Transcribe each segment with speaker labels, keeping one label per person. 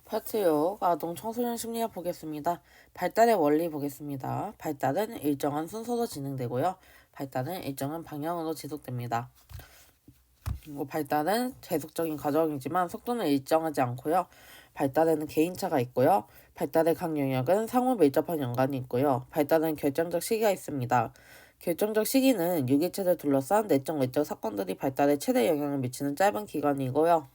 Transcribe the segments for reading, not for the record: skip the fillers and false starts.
Speaker 1: 파트 6 아동 청소년 심리학 보겠습니다. 발달의 원리 보겠습니다. 발달은 일정한 순서로 진행되고요. 발달은 일정한 방향으로 지속됩니다. 발달은 계속적인 과정이지만 속도는 일정하지 않고요. 발달에는 개인차가 있고요. 발달의 각 영역은 상호 밀접한 연관이 있고요. 발달은 결정적 시기가 있습니다. 결정적 시기는 유기체를 둘러싼 내적 외적 사건들이 발달에 최대 영향을 미치는 짧은 기간이고요.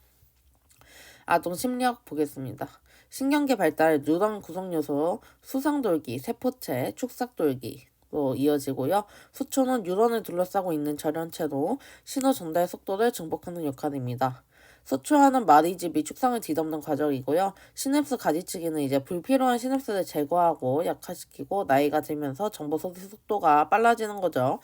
Speaker 1: 아동 심리학 보겠습니다. 신경계 발달, 뉴런 구성 요소, 수상돌기, 세포체, 축삭돌기로 이어지고요. 수초는 뉴런을 둘러싸고 있는 절연체로 신호 전달 속도를 증폭하는 역할입니다. 수초하는 마리집이 축상을 뒤덮는 과정이고요. 시냅스 가지치기는 이제 불필요한 시냅스를 제거하고 약화시키고 나이가 들면서 정보 소비 속도가 빨라지는 거죠.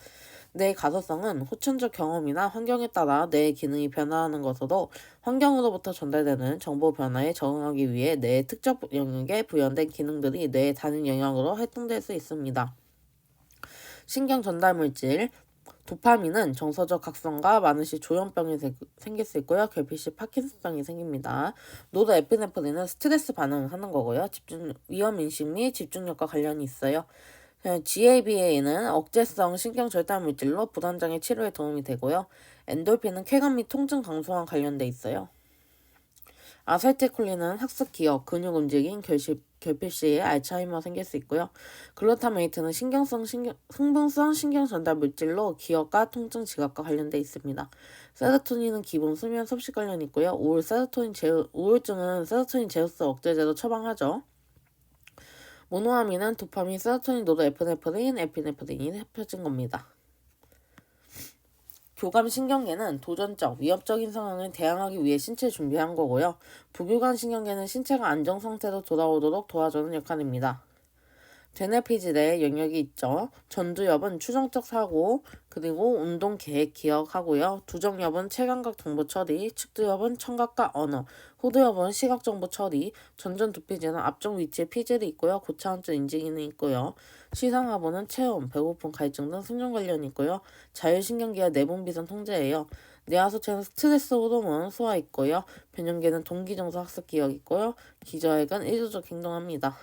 Speaker 1: 뇌의 가소성은 후천적 경험이나 환경에 따라 뇌의 기능이 변화하는 것으로 환경으로부터 전달되는 정보 변화에 적응하기 위해 뇌의 특정 영역에 부여된 기능들이 뇌의 다른 영역으로 활동될 수 있습니다. 신경 전달 물질 도파민은 정서적 각성과 많은 시 조현병이 생길 수 있고요. 결핍 시 파킨슨병이 생깁니다. 노르에피네프린은 스트레스 반응하는 거고요. 위험인식 및 집중력과 관련이 있어요. GABA는 억제성 신경 절단 물질로 불안장애 치료에 도움이 되고요. 엔돌핀은 쾌감 및 통증 강소와 관련돼 있어요. 아세틸콜린은 학습 기억, 근육 움직임, 결핍 시에 알츠하이머 생길 수 있고요. 글루타메이트는 흥분성 신경 전달 물질로 기억과 통증 지각과 관련돼 있습니다. 세로토닌은 기본 수면 섭식 관련이 있고요. 우울증은 세로토닌 제어스 억제제로 처방하죠. 모노아민은 도파민, 세로토닌, 노르에피네프린, 에피네프린이 합쳐진 겁니다. 교감신경계는 도전적, 위협적인 상황을 대항하기 위해 신체를 준비한 거고요. 부교감신경계는 신체가 안정상태로 돌아오도록 도와주는 역할입니다. 제네피질의 영역이 있죠. 전두엽은 추정적 사고, 그리고 운동 계획 기억하고요. 두정엽은 체감각 정보 처리, 측두엽은 청각과 언어, 후두엽은 시각 정보 처리, 전전두피질은 앞쪽 위치에 피질이 있고요. 고차원적 인지 기능이 있고요. 시상하부는 체온, 배고픔, 갈증 등 승전 관련이 있고요. 자율신경계와 내분비선 통제예요. 뇌하수체는 스트레스 호르몬 소화 있고요. 변형계는 동기정서 학습 기억 있고요. 기저핵은 의도적 행동합니다.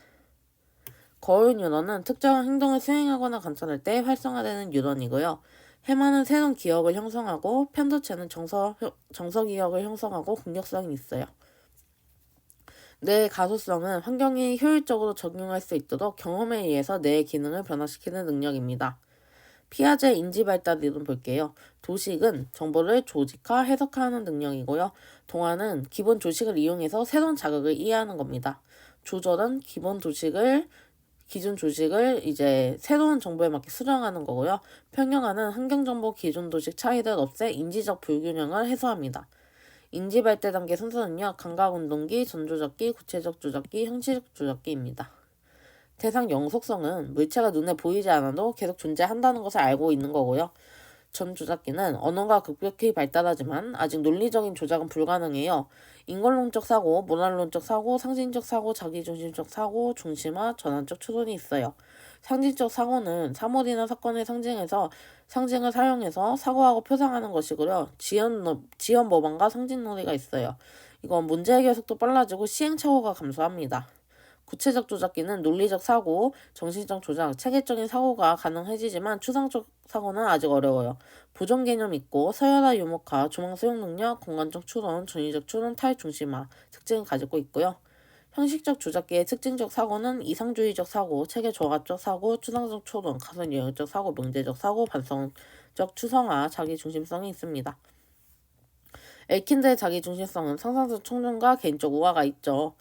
Speaker 1: 거울 뉴런은 특정한 행동을 수행하거나 관찰할 때 활성화되는 뉴런이고요. 해마는 새로운 기억을 형성하고 편도체는 정서 기억을 형성하고 공격성이 있어요. 뇌의 가소성은 환경에 효율적으로 적용할 수 있도록 경험에 의해서 뇌의 기능을 변화시키는 능력입니다. 피아제 인지 발달 이론 볼게요. 도식은 정보를 조직화, 해석하는 능력이고요. 동화는 기본 조식을 이용해서 새로운 자극을 이해하는 겁니다. 조절은 기준 조식을 이제 새로운 정보에 맞게 수정하는 거고요. 평형화는 환경정보 기존 도식 차이를 없애 인지적 불균형을 해소합니다. 인지 발달 단계 순서는요. 감각운동기, 전조작기, 구체적 조작기, 형식적 조작기입니다. 대상 영속성은 물체가 눈에 보이지 않아도 계속 존재한다는 것을 알고 있는 거고요. 전조작기는 언어가 급격히 발달하지만 아직 논리적인 조작은 불가능해요. 인권론적 사고, 모랄론적 사고, 상징적 사고, 자기중심적 사고, 중심화, 전환적 추론이 있어요. 상징적 사고는 사물이나 사건의 상징을 사용해서 사고하고 표상하는 것이고요. 지연 모방과 상징놀이가 있어요. 이건 문제 해결 속도 빨라지고 시행착오가 감소합니다. 구체적 조작기는 논리적 사고, 정신적 조작, 체계적인 사고가 가능해지지만 추상적 사고는 아직 어려워요. 보존 개념 있고 서열화 유목화, 조망 수용 능력, 공간적 추론, 전위적 추론, 탈중심화 특징을 가지고 있고요. 형식적 조작기의 특징적 사고는 이상주의적 사고, 체계 조합적 사고, 추상적 추론, 가설 영역적 사고, 명제적 사고, 반성적 추성화, 자기중심성이 있습니다. 엘킨드의 자기중심성은 상상적 청중과 개인적 우화가 있죠.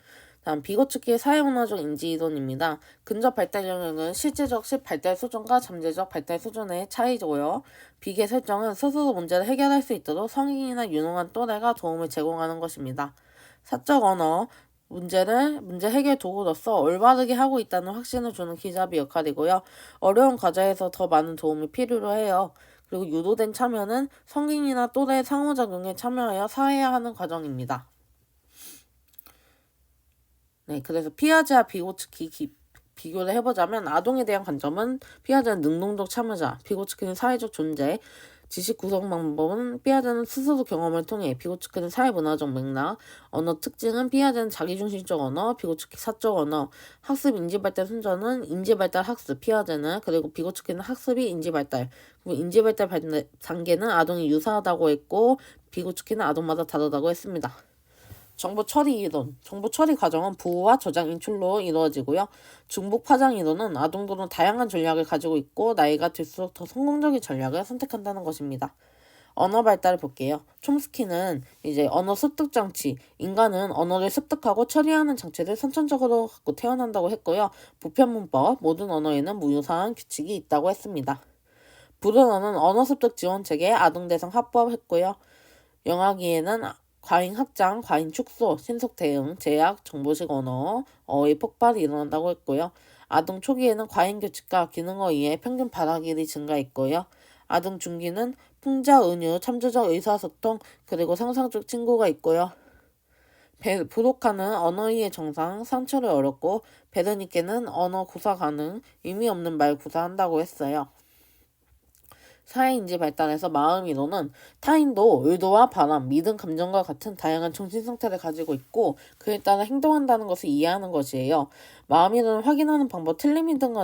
Speaker 1: 다음 비고츠키의 사회문화적 인지이론입니다. 근접 발달 영역은 실제적 발달 수준과 잠재적 발달 수준의 차이고요. 비계 설정은 스스로 문제를 해결할 수 있도록 성인이나 유능한 또래가 도움을 제공하는 것입니다. 사적 언어 문제 해결 도구로서 올바르게 하고 있다는 확신을 주는 기잡이 역할이고요. 어려운 과제에서 더 많은 도움이 필요로 해요. 그리고 유도된 참여는 성인이나 또래의 상호작용에 참여하여 사회화하는 과정입니다. 네, 그래서 피아제와 비고츠키 비교를 해보자면 아동에 대한 관점은 피아제는 능동적 참여자, 비고츠키는 사회적 존재, 지식 구성 방법은 피아제는 스스로 경험을 통해 비고츠키는 사회문화적 맥락, 언어 특징은 피아제는 자기중심적 언어, 비고츠키 사적 언어, 학습 인지발달 순서는 인지발달 학습, 피아제는 그리고 비고츠키는 학습이 인지발달, 그리고 인지발달 단계는 아동이 유사하다고 했고 비고츠키는 아동마다 다르다고 했습니다. 정보 처리 이론. 정보 처리 과정은 부호와 저장 인출로 이루어지고요. 중복 파장 이론은 아동들은 다양한 전략을 가지고 있고 나이가 들수록 더 성공적인 전략을 선택한다는 것입니다. 언어 발달을 볼게요. 촘스키는 이제 언어 습득 장치, 인간은 언어를 습득하고 처리하는 장치를 선천적으로 갖고 태어난다고 했고요. 보편 문법, 모든 언어에는 무유사한 규칙이 있다고 했습니다. 브루너는 언어 습득 지원 체계, 아동 대상 합법했고요. 영아기에는 과잉 확장, 과잉 축소, 신속 대응, 제약, 정보식 언어, 어의 폭발이 일어난다고 했고요. 아동 초기에는 과잉 규칙과 기능에 의해 평균 발화율이 증가했고요. 아동 중기는 풍자, 은유, 참조적 의사소통, 그리고 상상적 친구가 있고요. 부독하는 언어이해 정상, 상처를 어렵고, 베르니케는 언어 구사 가능, 의미 없는 말 구사한다고 했어요. 사회인지 발달에서 마음이론은 타인도 의도와 바람, 믿음, 감정과 같은 다양한 정신 상태를 가지고 있고 그에 따라 행동한다는 것을 이해하는 것이에요. 마음이론을 확인하는 방법 틀린 믿음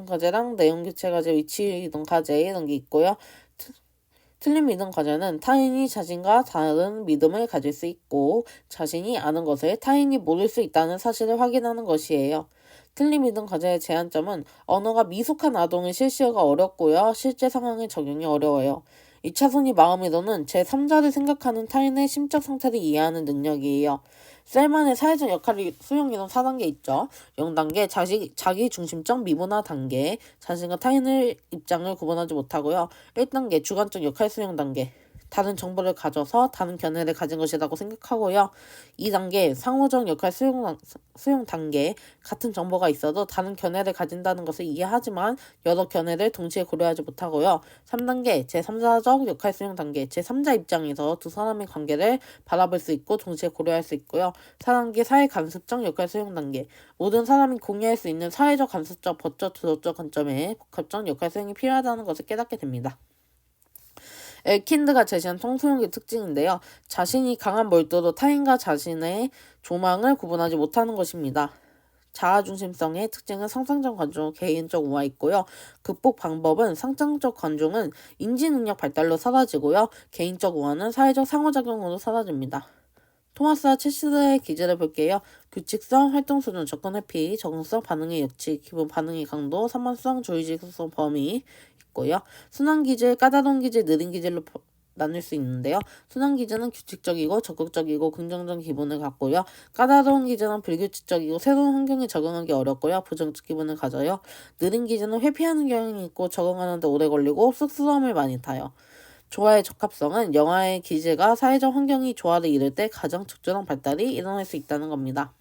Speaker 1: 과제랑 내용 교체 과제, 위치 이동 과제 이런 게 있고요. 틀린 믿음 과제는 타인이 자신과 다른 믿음을 가질 수 있고 자신이 아는 것을 타인이 모를 수 있다는 사실을 확인하는 것이에요. 틀린 믿음 과제의 제한점은 언어가 미숙한 아동의 실시가 어렵고요. 실제 상황에 적용이 어려워요. 2차선이 마음이론은 제3자를 생각하는 타인의 심적 상태를 이해하는 능력이에요. 셀만의 사회적 역할을 수용이론 4단계 있죠. 0단계 자기중심적 미문화 단계, 자신과 타인의 입장을 구분하지 못하고요. 1단계 주관적 역할 수용 단계, 다른 정보를 가져서 다른 견해를 가진 것이라고 생각하고요. 2단계 상호적 역할 수용 단계, 같은 정보가 있어도 다른 견해를 가진다는 것을 이해하지만 여러 견해를 동시에 고려하지 못하고요. 3단계 제3자적 역할 수용 단계, 제3자 입장에서 두 사람의 관계를 바라볼 수 있고 동시에 고려할 수 있고요. 4단계 사회 간섭적 역할 수용 단계, 모든 사람이 공유할 수 있는 사회적 간섭적, 법적, 도덕적 관점에 복합적 역할 수용이 필요하다는 것을 깨닫게 됩니다. 엘킨드가 제시한 청소년기 특징인데요. 자신이 강한 몰두로 타인과 자신의 조망을 구분하지 못하는 것입니다. 자아중심성의 특징은 상상적 관중, 개인적 우화 있고요. 극복 방법은 상상적 관중은 인지능력 발달로 사라지고요. 개인적 우화는 사회적 상호작용으로 사라집니다. 토마스와 체스의 기제를 볼게요. 규칙성, 활동 수준, 접근 회피, 적응성, 반응의 역치, 기본 반응의 강도, 산만성, 조의직성 범위 있고요. 순환 기제, 까다로운 기제, 느린 기제로 나눌 수 있는데요. 순환 기제는 규칙적이고 적극적이고 긍정적 기분을 갖고요. 까다로운 기제는 불규칙적이고 새로운 환경에 적응하기 어렵고요. 부정적 기분을 가져요. 느린 기제는 회피하는 경향이 있고 적응하는데 오래 걸리고 쑥스러움을 많이 타요. 조화의 적합성은 영아의 기제가 사회적 환경이 조화를 이룰 때 가장 적절한 발달이 일어날 수 있다는 겁니다.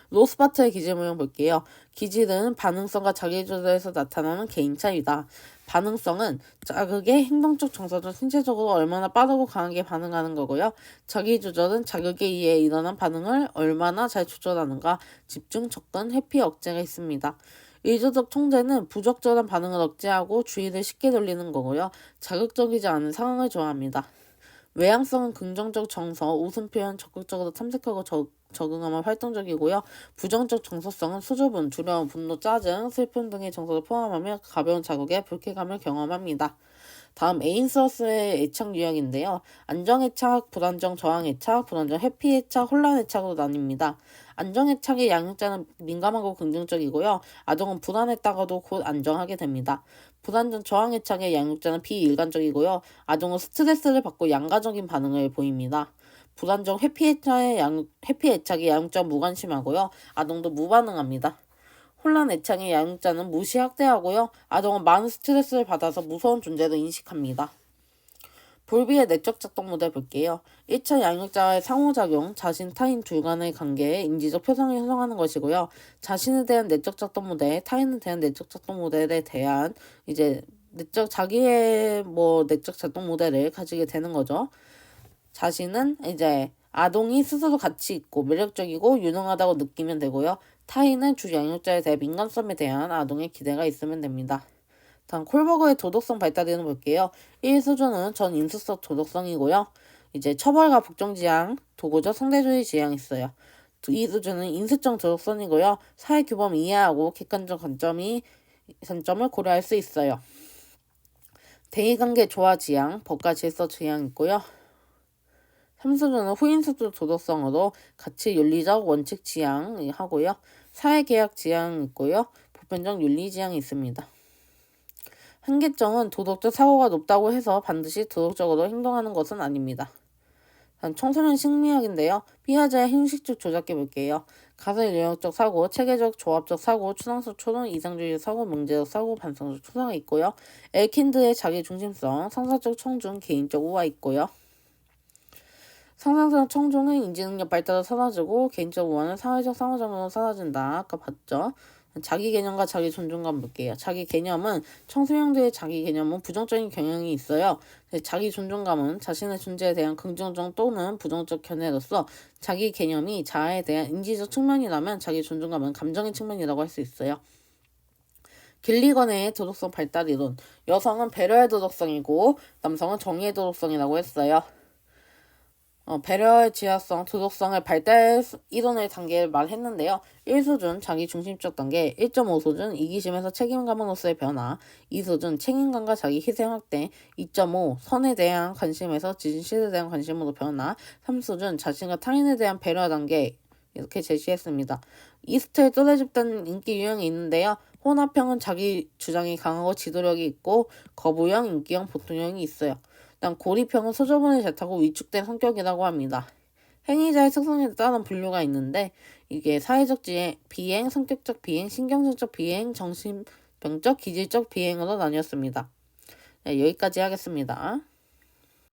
Speaker 1: 로스바트의 기질 모형 볼게요. 기질은 반응성과 자기조절에서 나타나는 개인 차이다. 반응성은 자극에 행동적, 정서적, 신체적으로 얼마나 빠르고 강하게 반응하는 거고요. 자기조절은 자극에 의해 일어난 반응을 얼마나 잘 조절하는가, 집중, 접근, 회피, 억제가 있습니다. 의도적 통제는 부적절한 반응을 억제하고 주의를 쉽게 돌리는 거고요. 자극적이지 않은 상황을 좋아합니다. 외향성은 긍정적 정서, 웃음 표현, 적극적으로 탐색하고 적응하면 활동적이고요. 부정적 정서성은 수줍음, 두려움, 분노, 짜증, 슬픔 등의 정서를 포함하며 가벼운 자극에 불쾌감을 경험합니다. 다음 에인서스의 애착 유형인데요. 안정애착, 불안정, 저항애착, 불안정, 회피애착, 혼란애착으로 나뉩니다. 안정애착의 양육자는 민감하고 긍정적이고요. 아동은 불안했다가도 곧 안정하게 됩니다. 불안정, 저항애착의 양육자는 비일관적이고요. 아동은 스트레스를 받고 양가적인 반응을 보입니다. 불안정, 회피애착의 양육자는 무관심하고요. 아동도 무반응합니다. 혼란 애착의 양육자는 무시 학대하고요. 아동은 많은 스트레스를 받아서 무서운 존재로 인식합니다. 볼비의 내적 작동 모델 볼게요. 1차 양육자와의 상호작용, 자신, 타인 둘 간의 관계에 인지적 표상을 형성하는 것이고요. 자신에 대한 내적 작동 모델, 타인에 대한 내적 작동 모델에 대한 이제 자기의 내적 작동 모델을 가지게 되는 거죠. 자신은 이제 아동이 스스로 가치 있고 매력적이고 유능하다고 느끼면 되고요. 타인은 주 양육자에 대해 민감성에 대한 아동의 기대가 있으면 됩니다. 다음 콜버그의 도덕성 발달에는 볼게요. 1수준은 전 인수성 도덕성이고요. 이제 처벌과 복종지향, 도구적 상대주의 지향이 있어요. 2수준은 인수적 도덕성이고요. 사회 규범 이해하고 객관적 관점을 고려할 수 있어요. 대의관계 조화 지향, 법과 질서 지향이 있고요. 3수준은 후인수적 도덕성으로 가치 윤리적 원칙 지향이 하고요. 사회계약 지향이 있고요. 보편적 윤리 지향이 있습니다. 한계점은 도덕적 사고가 높다고 해서 반드시 도덕적으로 행동하는 것은 아닙니다. 다음 청소년 심리학인데요. 피아제의 형식적 조작해 볼게요. 가설 영역적 사고, 체계적 조합적 사고, 추상적 초론, 이상주의 사고, 명제적 사고, 반성적 초상이 있고요. 엘킨드의 자기중심성, 상사적 청중, 개인적 우화 있고요. 상상적 청중은 인지능력 발달로 사라지고 개인적 우화는 사회적 상호작용으로 사라진다. 아까 봤죠? 자기 개념과 자기 존중감 볼게요. 자기 개념은 청소년들의 자기 개념은 부정적인 경향이 있어요. 자기 존중감은 자신의 존재에 대한 긍정적 또는 부정적 견해로서 자기 개념이 자아에 대한 인지적 측면이라면 자기 존중감은 감정의 측면이라고 할 수 있어요. 길리건의 도덕성 발달 이론. 여성은 배려의 도덕성이고 남성은 정의의 도덕성이라고 했어요. 배려의 지향성, 도덕성의 발달 이론의 단계를 말했는데요. 1수준 자기중심적 단계, 1.5수준 이기심에서 책임감으로서의 변화, 2수준 책임감과 자기 희생 확대, 2.5 선에 대한 관심에서 진실에 대한 관심으로 변화, 3수준 자신과 타인에 대한 배려 단계 이렇게 제시했습니다. 이스트의 또래 집단 인기 유형이 있는데요. 혼합형은 자기 주장이 강하고 지도력이 있고 거부형, 인기형, 보통형이 있어요. 다음 고립형은 소저분을 잘 타고 위축된 성격이라고 합니다. 행위자의 특성에 따른 분류가 있는데 이게 사회적 비행, 성격적 비행, 신경전적 비행, 정신병적, 기질적 비행으로 나뉘었습니다. 네, 여기까지 하겠습니다.